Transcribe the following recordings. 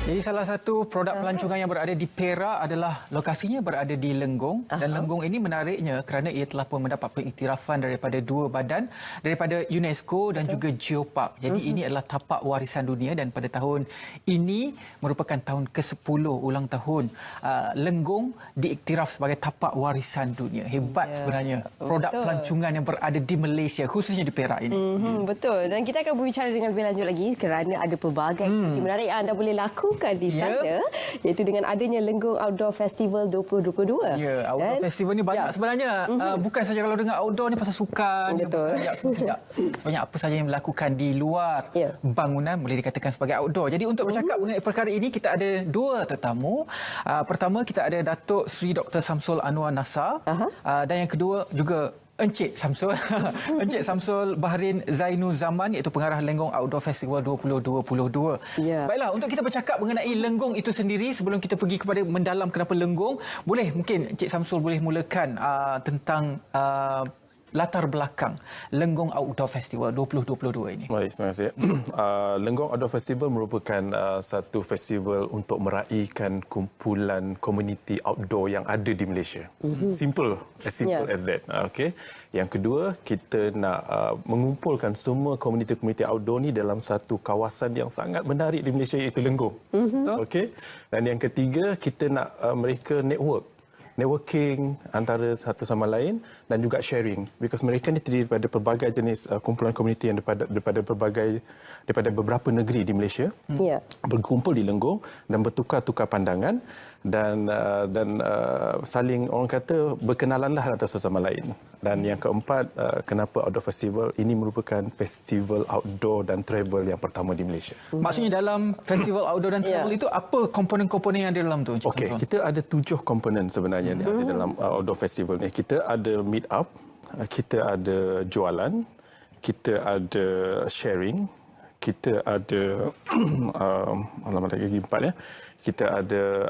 Jadi salah satu produk pelancongan yang berada di Perak adalah lokasinya berada di Lenggong. Dan Lenggong ini menariknya kerana ia telah pun mendapat pengiktirafan daripada dua badan, daripada UNESCO dan juga Geopark. Jadi ini adalah tapak warisan dunia dan pada tahun ini merupakan tahun ke-10 ulang tahun Lenggong diiktiraf sebagai tapak warisan dunia. Hebat sebenarnya produk pelancongan yang berada di Malaysia, khususnya di Perak ini. Betul. Dan kita akan berbicara dengan lebih lanjut lagi kerana ada pelbagai aktiviti menarik yang anda boleh lakukan di sana, iaitu dengan adanya Lenggong Outdoor Festival 2022. Ya, outdoor festival ni banyak sebenarnya. Bukan saja kalau dengar outdoor ni pasal sukan. Betul. Tidak. Sebanyak apa saja yang dilakukan di luar bangunan boleh dikatakan sebagai outdoor. Jadi untuk bercakap mengenai perkara ini, kita ada dua tetamu. Pertama, kita ada Datuk Seri Dr. Samsul Anwar Nasar. Dan yang kedua juga Encik Samsul. Encik Samsul Bahrin Zainul Zaman, iaitu pengarah Lenggong Outdoor Festival 2022. Baiklah, untuk kita bercakap mengenai Lenggong itu sendiri, sebelum kita pergi kepada mendalam kenapa Lenggong, boleh mungkin Encik Samsul boleh mulakan tentang latar belakang Lenggong Outdoor Festival 2022 ini. Baik, terima kasih. Lenggong Outdoor Festival merupakan satu festival untuk meraihkan kumpulan komuniti outdoor yang ada di Malaysia. Simple as that. Okay. Yang kedua, kita nak mengumpulkan semua komuniti-komuniti outdoor ni dalam satu kawasan yang sangat menarik di Malaysia, iaitu Lenggong. Okay. Dan yang ketiga, kita nak mereka networking antara satu sama lain dan juga sharing, because mereka ni terdiri daripada pelbagai jenis kumpulan komuniti yang daripada beberapa negeri di Malaysia berkumpul di Lenggong dan bertukar-tukar pandangan dan saling, orang kata, berkenalanlah antara satu sama lain. Dan yang keempat, kenapa Outdoor Festival ini merupakan festival outdoor dan travel yang pertama di Malaysia. Maksudnya dalam festival outdoor dan travel itu apa komponen-komponen yang ada dalam tu? Okey, kita ada 7 komponen sebenarnya yang ada dalam outdoor festival ni. Kita ada meet up, kita ada jualan, kita ada sharing, kita ada lagi 4 ya. Kita ada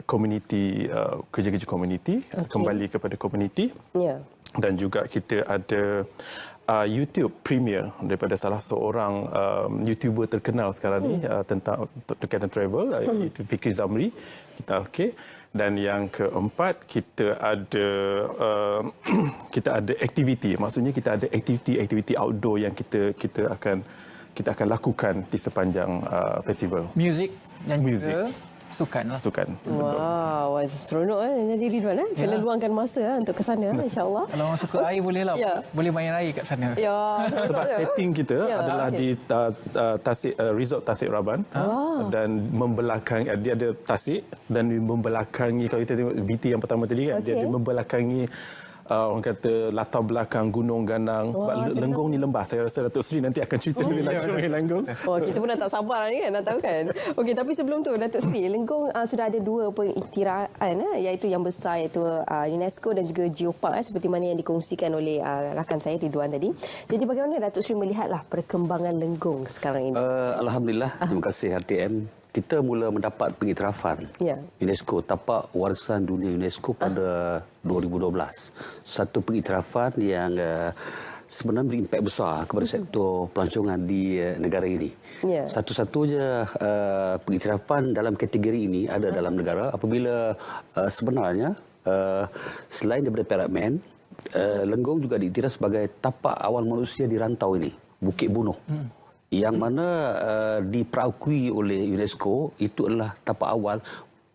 community, kerja-kerja community, kembali kepada community. Dan juga kita ada YouTube Premier daripada salah seorang YouTuber terkenal sekarang ni tentang terkait dengan travel, iaitu Fikri Zamri. Dan yang keempat, kita ada aktiviti. Maksudnya kita ada aktiviti outdoor yang kita akan lakukan di sepanjang festival. Muzik dan juga sukan. Wow, seronok jadi Ridwan. Kena luangkan masa untuk ke sana, insya-Allah. Kalau orang suka air boleh lah. Boleh main air kat sana. Sebab setting kita adalah di Resort Tasik Raban dan membelakangi, dia ada tasik dan membelakangi, kalau kita tengok VT yang pertama tadi kan, dia membelakangi orang kata latar belakang Gunung Ganang. Sebab Lenggong ni lembah. Saya rasa Datuk Seri nanti akan cerita lebih lanjut mengenai Lenggong. Kita pun dah tak sabar ni kan, nak tahu kan. Okey, tapi sebelum tu Datuk Seri, Lenggong sudah ada 2 pengiktirafan, iaitu yang besar, iaitu UNESCO dan juga Geopark, seperti mana yang dikongsikan oleh rakan saya Ridwan tadi. Jadi bagaimana Datuk Seri melihatlah perkembangan Lenggong sekarang ini? Alhamdulillah, terima kasih RTM. Kita mula mendapat pengiktirafan UNESCO, tapak warisan dunia UNESCO pada 2012. Satu pengiktirafan yang sebenarnya berimpak besar kepada sektor pelancongan di negara ini. Satu-satunya pengiktirafan dalam kategori ini ada dalam negara apabila sebenarnya selain daripada Perak-Man, Lenggong juga diiktiraf sebagai tapak awal manusia di rantau ini, Bukit Bunuh. Yang mana diperakui oleh UNESCO itu adalah tapak awal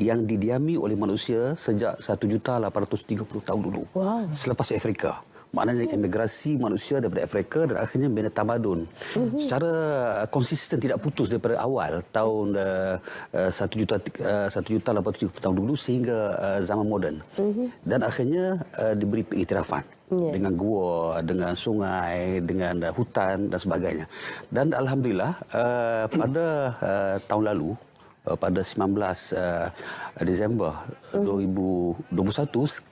yang didiami oleh manusia sejak 1,830 tahun dulu. Selepas Afrika. Maknanya emigrasi manusia daripada Afrika dan akhirnya membina tamadun. Secara konsisten tidak putus daripada awal tahun 1,830 tahun dulu sehingga zaman moden. Dan akhirnya diberi pengiktirafan. Dengan gua, dengan sungai, dengan hutan dan sebagainya. Dan alhamdulillah pada tahun lalu, pada 19 Disember 2021,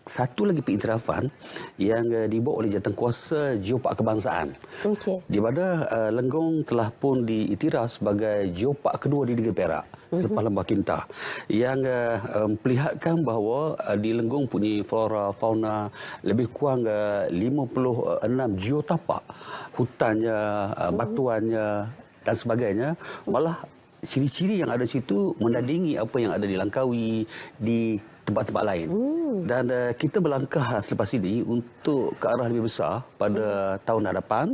satu lagi pengiktirafan yang dibawa oleh Jawatankuasa Geopark Kebangsaan. Di mana Lenggong telah pun diiktiraf sebagai Geopark kedua di negeri Perak selepas Lembah Kinta, yang memperlihatkan bahawa di Lenggong punya flora fauna lebih kurang 56 geotapak, hutannya, batuannya dan sebagainya, malah ciri-ciri yang ada di situ menandingi apa yang ada di Langkawi, di tempat-tempat lain. Dan kita melangkah selepas ini untuk ke arah lebih besar pada tahun hadapan.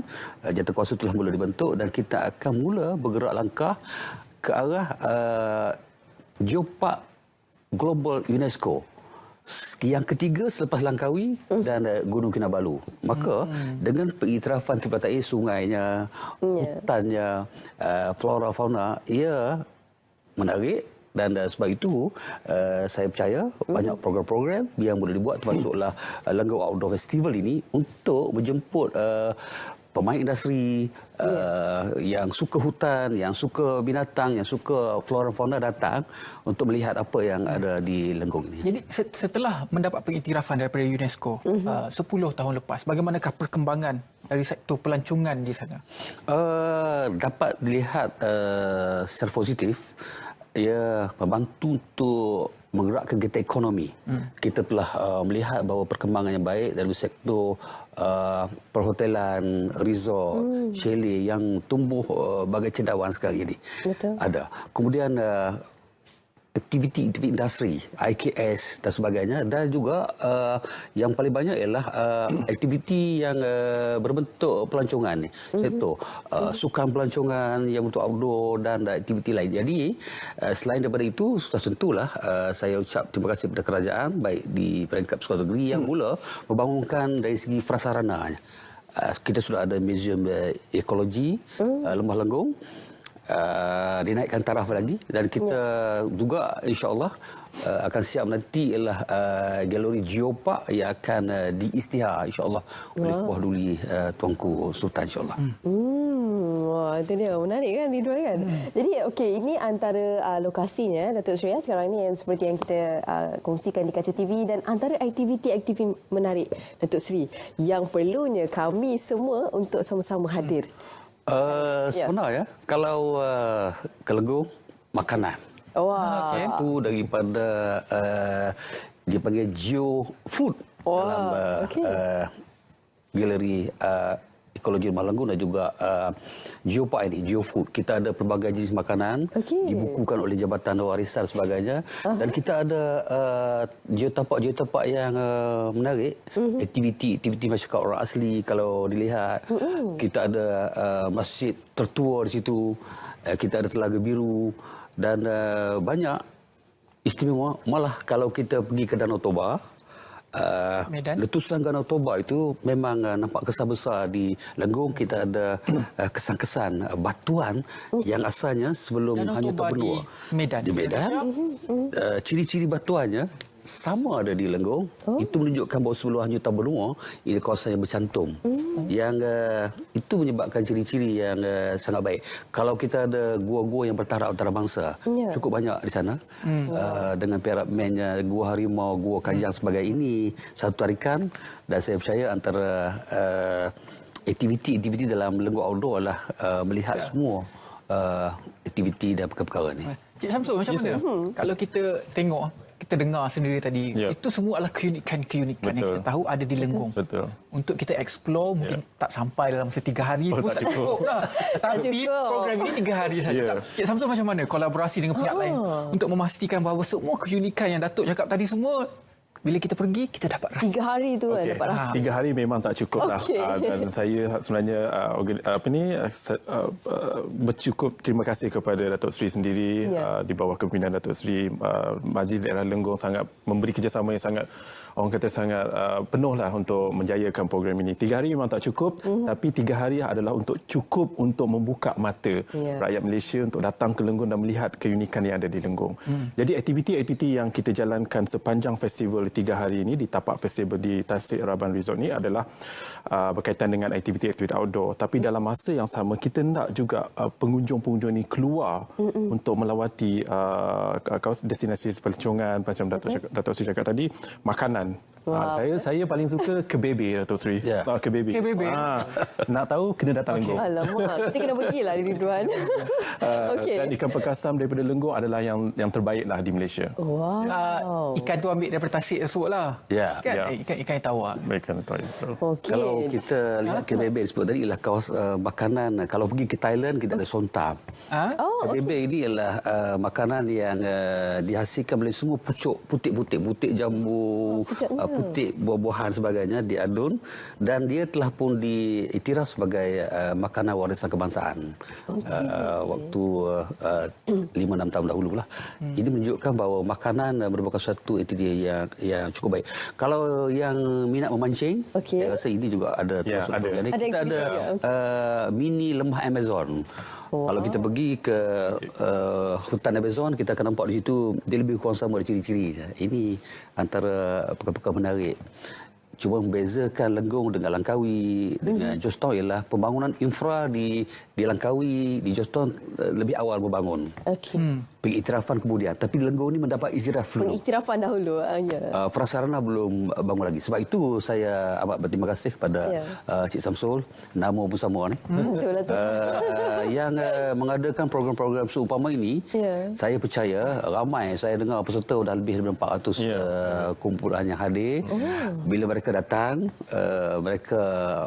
Jawatankuasa telah mula dibentuk dan kita akan mula bergerak langkah ke arah Geopark Global UNESCO. Yang ketiga selepas Langkawi dan Gunung Kinabalu. Maka dengan pengiktirafan tempat air, sungainya, hutannya, flora fauna, ia menarik. Dan sebab itu saya percaya banyak program-program yang boleh dibuat, termasuklah Lenggong Outdoor Festival ini, untuk menjemput pemain industri yang suka hutan, yang suka binatang, yang suka flora fauna datang untuk melihat apa yang ada di Lenggong ini. Jadi setelah mendapat pengiktirafan daripada UNESCO 10 tahun lepas, bagaimanakah perkembangan dari sektor pelancongan di sana? Dapat dilihat secara positif. Ia membantu untuk menggerakkan kita ekonomi. Kita telah melihat bahawa perkembangan yang baik dalam sektor perhotelan, resort, chalet yang tumbuh bagai cendawan sekarang ini. Betul. Ada. Kemudian aktiviti industri, IKS dan sebagainya, dan juga yang paling banyak ialah aktiviti yang berbentuk pelancongan ni. Sektor sukan pelancongan yang untuk outdoor dan aktiviti lain. Jadi selain daripada itu, sudah tentulah saya ucap terima kasih kepada kerajaan baik di peringkat sekolah negeri yang mula membangunkan dari segi prasarananya. Kita sudah ada museum ekologi Lembah Lenggong. Dinaikkan taraf lagi dan kita juga insya-Allah akan siap nanti ialah galeri Geopark yang akan diisytihar insya-Allah oleh Puan Duli Tuanku Sultan insya-Allah. Wah, itu dia menarik kan Ridwan kan. Jadi okey, ini antara lokasinya Datuk Seri sekarang ni yang seperti yang kita kongsikan di Kaca TV, dan antara aktiviti-aktiviti menarik Datuk Seri yang perlunya kami semua untuk sama-sama hadir. Sebenarnya kalau ke Lenggong, makanan. Wah. Satu daripada dipanggil Geo Food dalam galeri ekologi Lembah Lenggong dan juga Geopark ini, Geo Food. Kita ada pelbagai jenis makanan dibukukan oleh Jabatan Warisan dan sebagainya. Dan kita ada geotapak yang menarik, aktiviti masyarakat orang asli kalau dilihat. Kita ada masjid tertua di situ, kita ada Telaga Biru dan banyak istimewa. Malah kalau kita pergi ke Danau Toba, letusan Danau Toba itu memang nampak kesan besar di Lenggong. Kita ada kesan-kesan batuan yang asalnya sebelum hanyutan benua di Medan. Ciri-ciri batuannya sama ada di Lenggong. Itu menunjukkan bahawa sebelum hanyutan benua ini kawasan yang bercantum. Yang itu menyebabkan ciri-ciri yang sangat baik. Kalau kita ada gua-gua yang bertaraf antarabangsa, cukup banyak di sana. Dengan pyramidnya, gua harimau, gua kajang sebagai ini satu tarikan, dan saya percaya antara aktiviti dalam Lenggong Outdoor adalah melihat semua aktiviti dan perkara-perkara ini. Cik Samsul, macam mana? Kalau kita tengok, kita dengar sendiri tadi, itu semua adalah keunikan-keunikan yang kita tahu ada di Lenggong. Betul. Untuk kita explore mungkin tak sampai dalam 3 hari pun tak cukup dah. Tapi program ini 3 hari saja. Cik Samsul, macam mana kolaborasi dengan pihak lain untuk memastikan bahawa semua keunikan yang Datuk cakap tadi semua, bila kita pergi, kita dapat rasa. 3 hari tu kan dapat rasa. 3 hari memang tak cukup lah. Dan saya sebenarnya bercukup terima kasih kepada Datuk Seri sendiri, di bawah kepimpinan Datuk Seri. Majlis Daerah Lenggong sangat memberi kerjasama yang sangat, orang kata sangat penuh lah untuk menjayakan program ini. 3 hari memang tak cukup, tapi 3 hari adalah untuk cukup untuk membuka mata rakyat Malaysia untuk datang ke Lenggong dan melihat keunikan yang ada di Lenggong. Jadi aktiviti-aktiviti yang kita jalankan sepanjang festival 3 hari ini di tapak festival di Tasik Raban Resort ni adalah berkaitan dengan aktiviti-aktiviti outdoor. Tapi dalam masa yang sama, kita nak juga pengunjung-pengunjung ini keluar untuk melawati destinasi pelancongan, macam Datuk Seri cakap tadi, makanan. Saya paling suka kebebe, Datuk Seri. Kebebe. Nak tahu, kena datang Lenggong. Alamak, kita kena pergilah di Ridwan. Dan ikan perkasam daripada Lenggong adalah yang terbaik lah di Malaysia. Ikan tu ambil daripada Tasik bebek sebutlah. Ya. Kan ikan tawar. Ikan tawar. Okey. Kalau kita lihat kebebek sebut tadi ialah makanan, kalau pergi ke Thailand kita ada sontam. Kebebek ini ialah makanan yang dihasilkan oleh semua putik jambu, putik buah-buahan sebagainya diadun, dan dia telah pun diiktiraf sebagai makanan warisan kebangsaan. Waktu 5-6 tahun dahulu lah. Ini menunjukkan bahawa makanan merupakan satu aktiviti yang cukup baik. Kalau yang minat memancing, saya rasa ini juga ada. Kita ada mini lemah Amazon. Kalau kita pergi ke hutan Amazon, kita akan nampak di situ dia lebih kurang sama ada ciri-ciri. Ini antara perkara-perkara menarik. Cuma membezakan Lenggong dengan Langkawi dengan Jostown ialah pembangunan infra di Langkawi, di Jostown lebih awal berbangun. Pengiktirafan kemudian. Tapi Lenggong ini mendapat iktiraf dulu. Pengiktirafan dahulu. Prasarana belum bangun lagi. Sebab itu saya amat berterima kasih kepada Cik Samsul, nama bersama ni. Yang mengadakan program-program seumpama ini, saya percaya ramai. Saya dengar peserta sudah lebih daripada 400 kumpulan yang hadir. Bila mereka datang, mereka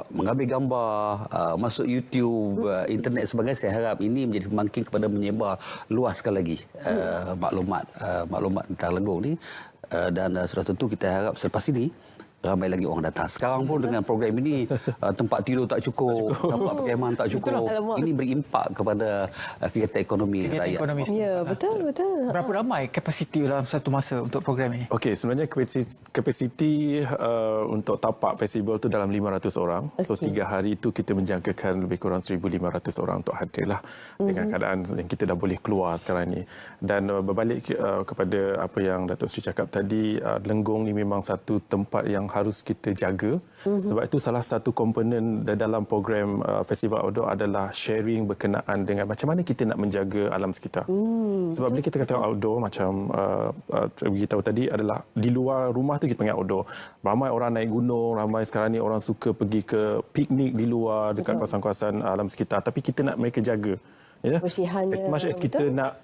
mengambil gambar, masuk YouTube, internet sebagainya. Saya harap ini menjadi pembangkit kepada menyebar luaskan lagi maklumat tentang Lenggong ni, dan sudah tentu kita harap selepas ini ramai lagi orang datang. Sekarang pun dengan program ini tempat tidur tak cukup, tempat perkhemahan tak cukup. Ini berimpak kepada kegiatan ekonomi rakyat. Ya, betul. Berapa ramai kapasiti dalam satu masa untuk program ini? Okey, sebenarnya kapasiti untuk tapak festival tu dalam 500 orang. So 3 hari itu kita menjangkakan lebih kurang 1,500 orang untuk hadirlah dengan keadaan yang kita dah boleh keluar sekarang ni. Dan berbalik kepada apa yang Datuk Seri cakap tadi, Lenggong ni memang satu tempat yang harus kita jaga. Sebab itu salah satu komponen dalam program Festival Outdoor adalah sharing berkenaan dengan macam mana kita nak menjaga alam sekitar. Sebab bila kita kata outdoor, macam beritahu tadi, adalah di luar rumah tu kita panggil outdoor. Ramai orang naik gunung, ramai sekarang ni orang suka pergi ke piknik di luar dekat kawasan-kawasan alam sekitar, tapi kita nak mereka jaga. As much as kita nak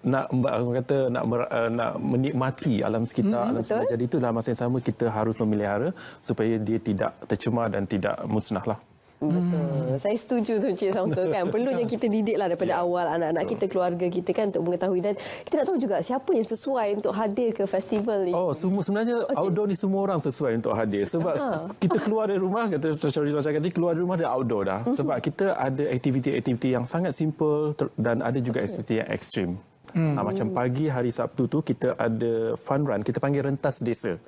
menikmati alam sekitar, alam sekitar, jadi itu dalam masa yang sama kita harus memelihara supaya dia tidak tercemar dan tidak musnahlah. Betul. Saya setuju tu Cik Samsul kan. Perlunya kita didiklah daripada awal anak-anak kita, keluarga kita kan, untuk mengetahui, dan kita nak tahu juga siapa yang sesuai untuk hadir ke festival ni. Sebenarnya outdoor ni semua orang sesuai untuk hadir. Sebab kita keluar dari rumah, kata Syarifah cakap tadi, keluar dari rumah dah outdoor dah. Sebab kita ada aktiviti-aktiviti yang sangat simple dan ada juga aktiviti yang ekstrim. Macam pagi hari Sabtu tu kita ada fun run, kita panggil rentas desa.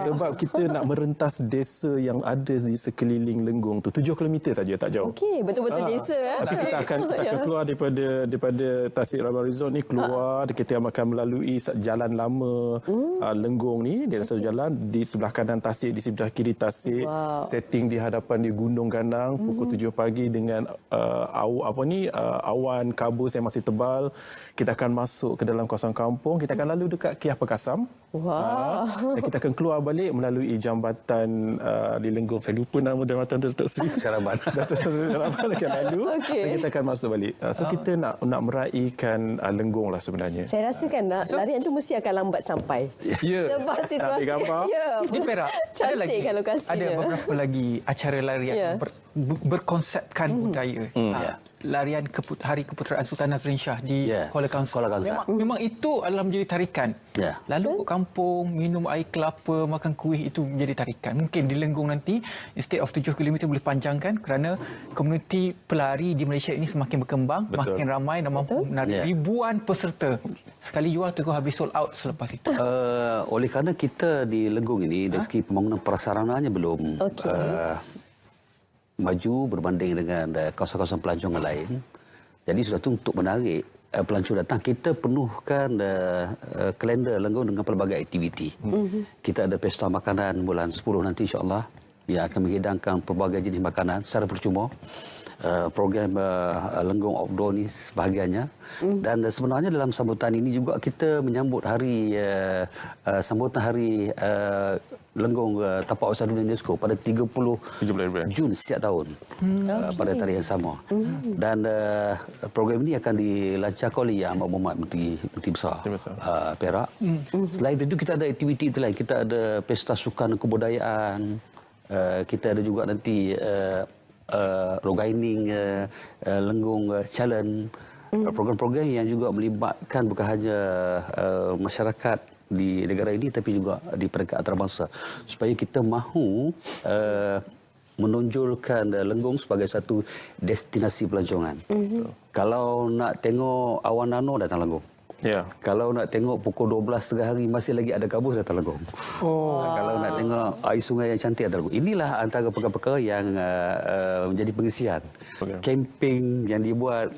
Sebab kita nak merentas desa yang ada di sekeliling Lenggong tu. 7 km saja, tak jauh. Okey, betul-betul desa. Tapi kita akan keluar daripada Tasik Rabah Resort ni, keluar kita akan melalui jalan lama Lenggong ni. Dia ada satu jalan di sebelah kanan Tasik, di sebelah kiri Tasik. Setting di hadapan di Gunung Ganang pukul 7 pagi dengan awan kabus yang masih tebal. Kita akan masuk ke dalam kawasan kampung, kita akan lalu dekat Kiah Perkasam. Dan kita akan keluar balik melalui jambatan di Lenggong. Saya lupa nama jambatan tu, Datuk Seri Syaraban. Datuk Seri Syaraban akan lalu. Dan kita akan masuk balik. So kita nak meraihkan Lenggong lah sebenarnya. Saya rasa kan larian tu mesti akan lambat sampai. Sebab situasi. Di Perak cantik kan lokasi. Ada beberapa lagi acara larian berkonsepkan budaya. Larian Hari Keputeraan Sultan Nazrin Shah di Kuala Kangsar. Memang itu adalah menjadi tarikan. Lalu ke kampung, minum air kelapa, makan kuih, itu menjadi tarikan. Mungkin di Lenggong nanti, instead of 7 km boleh panjangkan kerana komuniti pelari di Malaysia ini semakin berkembang, makin ramai dan mampu menarik ribuan peserta. Sekali jual terus habis sold out selepas itu. Oleh kerana kita di Lenggong ini, dari segi pembangunan prasarananya belum maju berbanding dengan kawasan-kawasan pelancong lain. Jadi sudah tu untuk menarik pelancong datang, kita penuhkan kalender Lenggong dengan pelbagai aktiviti. Kita ada pesta makanan bulan 10 nanti insya-Allah yang akan menghidangkan pelbagai jenis makanan secara percuma. Program Lenggong Outdoor ni sebahagiannya. Dan sebenarnya dalam sambutan ini juga kita menyambut sambutan hari Lenggong Tapak Warisan Dunia UNESCO pada 30 Jun setiap tahun pada tarikh yang sama. Dan program ini akan dilancarkan oleh Yang Amat Berhormat Menteri Besar Perak. Selain itu kita ada aktiviti lain. Kita ada pesta sukan kebudayaan. Kita ada juga nanti Rogaining Lenggong Challenge. Program-program yang juga melibatkan bukan hanya masyarakat di negara ini tapi juga di peringkat antarabangsa supaya kita mahu menonjolkan Lenggong sebagai satu destinasi pelancongan. Kalau nak tengok awan nano, datang Lenggong. Kalau nak tengok pukul 12 tengah hari masih lagi ada kabut, datang Lenggong. Kalau nak tengok air sungai yang cantik, datang Lenggong. Inilah antara perkara-perkara yang menjadi pengisian. Camping yang dibuat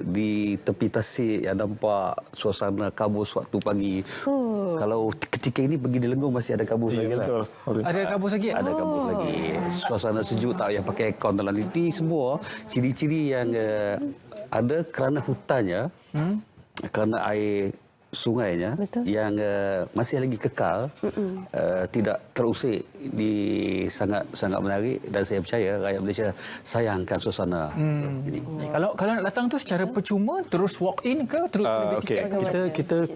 di tepi tasik yang nampak suasana kabus waktu pagi. Kalau ketika ini pergi di Lenggong masih ada kabus lagi lah. Ada kabus lagi? Ada kabus lagi. Suasana sejuk, tak payah pakai aircon dalam ini. Semua ciri-ciri yang ada kerana hutannya, kerana air sungainya yang masih lagi kekal, tidak terusik, sangat menarik, dan saya percaya rakyat Malaysia sayangkan suasana ini. Kalau nak datang tu secara percuma terus walk in ke terus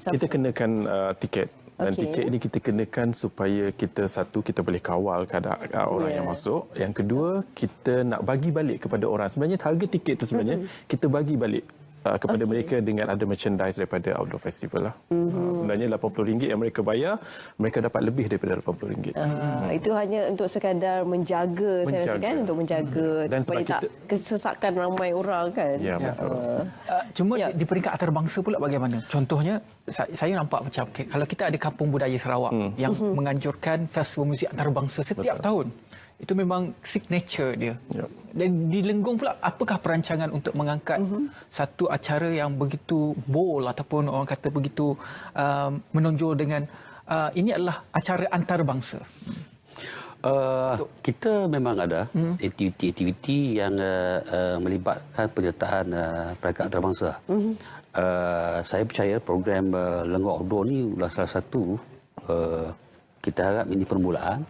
kita kenakan tiket. Dan tiket ini kita kenakan supaya kita boleh kawal keadaan orang yang masuk. Yang kedua, kita nak bagi balik kepada orang. Sebenarnya harga tiket itu sebenarnya kita bagi balik kepada mereka dengan ada merchandise daripada Outdoor Festival lah. Sebenarnya RM80 yang mereka bayar, mereka dapat lebih daripada RM80. Itu hanya untuk sekadar menjaga, saya rasa kan, untuk menjaga dan supaya tak kesesakan ramai orang kan. Ya, betul. Cuma di peringkat antarabangsa pula bagaimana? Contohnya saya nampak macam kalau kita ada Kampung Budaya Sarawak yang menganjurkan festival muzik antarabangsa setiap tahun. Itu memang signature dia. Dan di Lenggong pula, apakah perancangan untuk mengangkat satu acara yang begitu bold ataupun orang kata begitu menonjol dengan ini adalah acara antarabangsa? Kita memang ada aktiviti-aktiviti yang melibatkan penyertaan peringkat antarabangsa. Saya percaya program Lenggong Outdoor ni adalah salah satu, kita harap ini permulaan.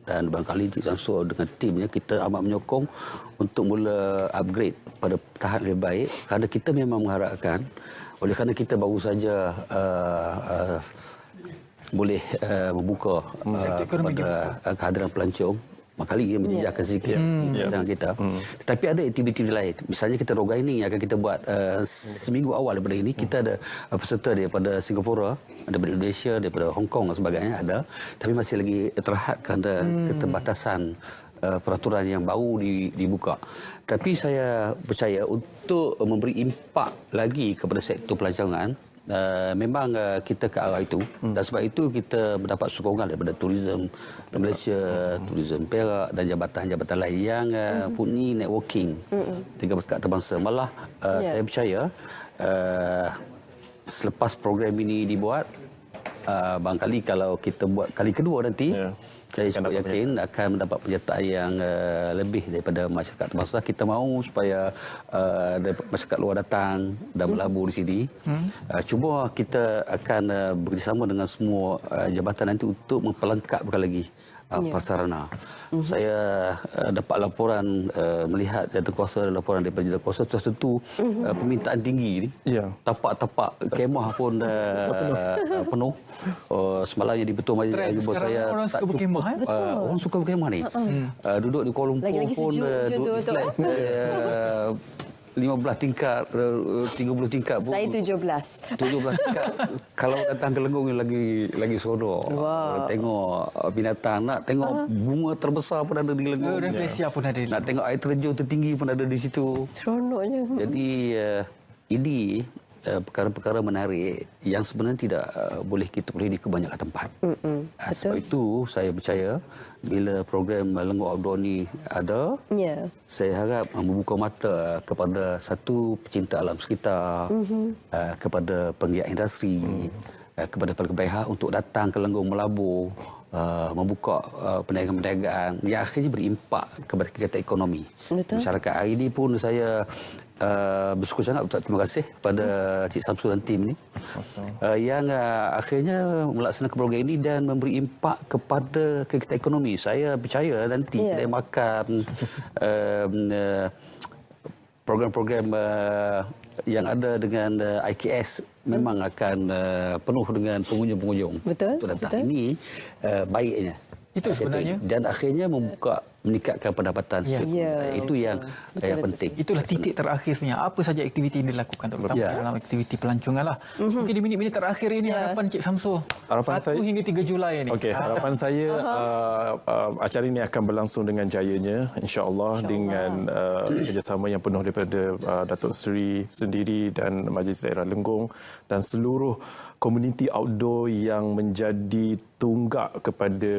Dan barangkali Encik Samsul dengan timnya kita amat menyokong untuk mula upgrade pada tahap lebih baik, kerana kita memang mengharapkan, oleh kerana kita baru saja boleh membuka kepada kehadiran pelancong, kali ia menjejakkan sedikit dengan kita. Tetapi ada aktiviti lain. Misalnya kita Rogaining yang akan kita buat seminggu awal daripada ini. Kita ada peserta daripada Singapura, daripada Indonesia, daripada Hong Kong dan sebagainya ada. Tapi masih lagi terhad kerana keterbatasan peraturan yang baru dibuka. Tapi saya percaya untuk memberi impak lagi kepada sektor pelancongan, memang kita ke arah itu, dan sebab itu kita mendapat sokongan daripada Tourism Malaysia, Tourism Perak dan jabatan-jabatan lain yang punya networking dengan masyarakat antarabangsa. Malah saya percaya selepas program ini dibuat, barangkali kalau kita buat kali kedua nanti, saya cukup yakin akan mendapat penyertaan yang lebih daripada masyarakat antarabangsa. Kita mahu supaya masyarakat luar datang dan berlabur di sini. Cuma kita akan bekerjasama dengan semua jabatan nanti untuk memperlengkapkan lagi prasarana. Saya dapat laporan, melihat jawatankuasa, laporan daripada jawatankuasa tertentu permintaan tinggi ni. Tapak-tapak kemah pun penuh. Semalam yang di Betul Majlis Ibu saya orang suka berkemah. Orang suka berkemah ni. Duduk di Kuala Lumpur Lagi-lagi pun sejuk je tu. 15 tingkat, 30 tingkat pun. Saya 17 tingkat. Kalau datang ke Lenggong lagi seronok. Tengok binatang, nak tengok bunga terbesar pun ada di Lenggong. Refleksia pun ada. Nak tengok air terjun tertinggi pun ada di situ. seronoknya. Jadi ini perkara-perkara menarik yang sebenarnya tidak boleh kita boleh di kebanyakan tempat. Sebab itu saya percaya bila program Lenggong Outdoor ni ada, saya harap membuka mata kepada satu pecinta alam sekitar, kepada penggiat industri, kepada pelbagai pihak untuk datang ke Lenggong melabur, membuka perniagaan-perniagaan yang akhirnya berimpak kepada kegiatan ekonomi. Betul. Masyarakat hari ini pun saya bersyukur sangat, terima kasih kepada Cik Samsul dan tim ni yang akhirnya melaksanakan program ini dan memberi impak kepada kegiatan ekonomi. Saya percaya nanti kedai makan, program-program yang ada dengan IKS memang akan penuh dengan pengunjung-pengunjung untuk datang. Betul. Ini baiknya. Itu sebenarnya. Dan akhirnya meningkatkan pendapatan. Itu yang penting. Itulah titik terakhir sebenarnya. Apa saja aktiviti yang dilakukan terutama dalam aktiviti pelancongan lah. Mungkin di minit-minit terakhir ini harapan Cik Samsul. Harapan 1 hingga 3 Julai ini. Okey, harapan saya acara ini akan berlangsung dengan jayanya, insya-Allah dengan kerjasama yang penuh daripada Datuk Seri sendiri dan Majlis Daerah Lenggong dan seluruh komuniti outdoor yang menjadi tunggak kepada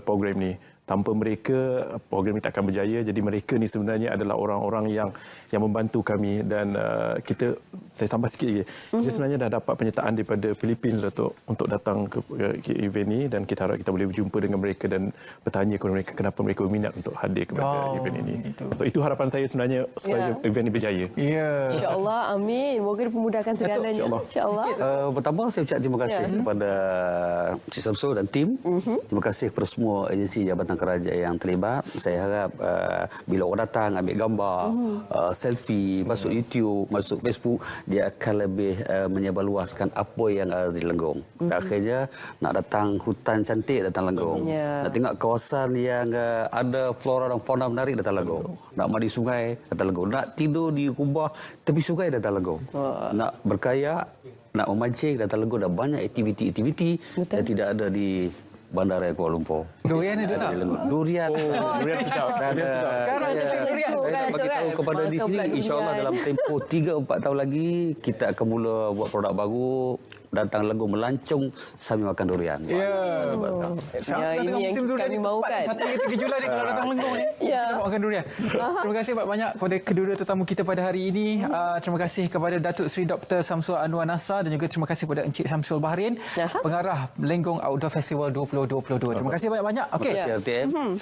program ni. Tanpa mereka, program ini tak akan berjaya. Jadi mereka ni sebenarnya adalah orang-orang yang membantu kami dan saya tambah sikit lagi. Kita sebenarnya dah dapat penyertaan daripada Philippines Datuk untuk datang ke event ni dan kita harap kita boleh berjumpa dengan mereka dan bertanya kepada mereka kenapa mereka berminat untuk hadir kepada event ini. So itu harapan saya sebenarnya supaya event ini berjaya. InsyaAllah, amin. Moga dipermudahkan segalanya. InsyaAllah. Pertama saya ucap terima kasih kepada Cik Samsul dan tim. Terima kasih kepada semua agensi Jabatan Kerajaan yang terlibat. Saya harap bila orang datang ambil gambar, selfie, masuk YouTube, masuk Facebook, dia akan lebih menyebarluaskan apa yang ada di Lenggong. Akhirnya nak datang hutan cantik, datang Lenggong. Nak tengok kawasan yang ada flora dan fauna menarik, datang Lenggong. Nak mandi sungai, datang Lenggong. Nak tidur di kubah tepi sungai, datang Lenggong. Nak berkayak, nak memancing, datang Lenggong. Dan banyak aktiviti-aktiviti yang tidak ada di Bandara Kuala Lumpur. Durian ada tak? Durian. Durian sedap. Durian sedap. Sekarang Saya bagi tahu kepada di sini, insya-Allah dalam tempoh 3-4 tahun lagi kita akan mula buat produk baru, datang Lenggong melancong sambil makan durian. Ini yang kami mahukan. 1 hingga 3 Julai ni kalau datang Lenggong ni. Kita makan durian. Terima kasih banyak kepada kedua-dua tetamu kita pada hari ini. Terima kasih kepada Datuk Seri Dr. Samsul Anwar Nasar dan juga terima kasih kepada Encik Syamsul Bahrain, pengarah Lenggong Outdoor Festival 2022. Terima kasih banyak-banyak. Okey. RTM.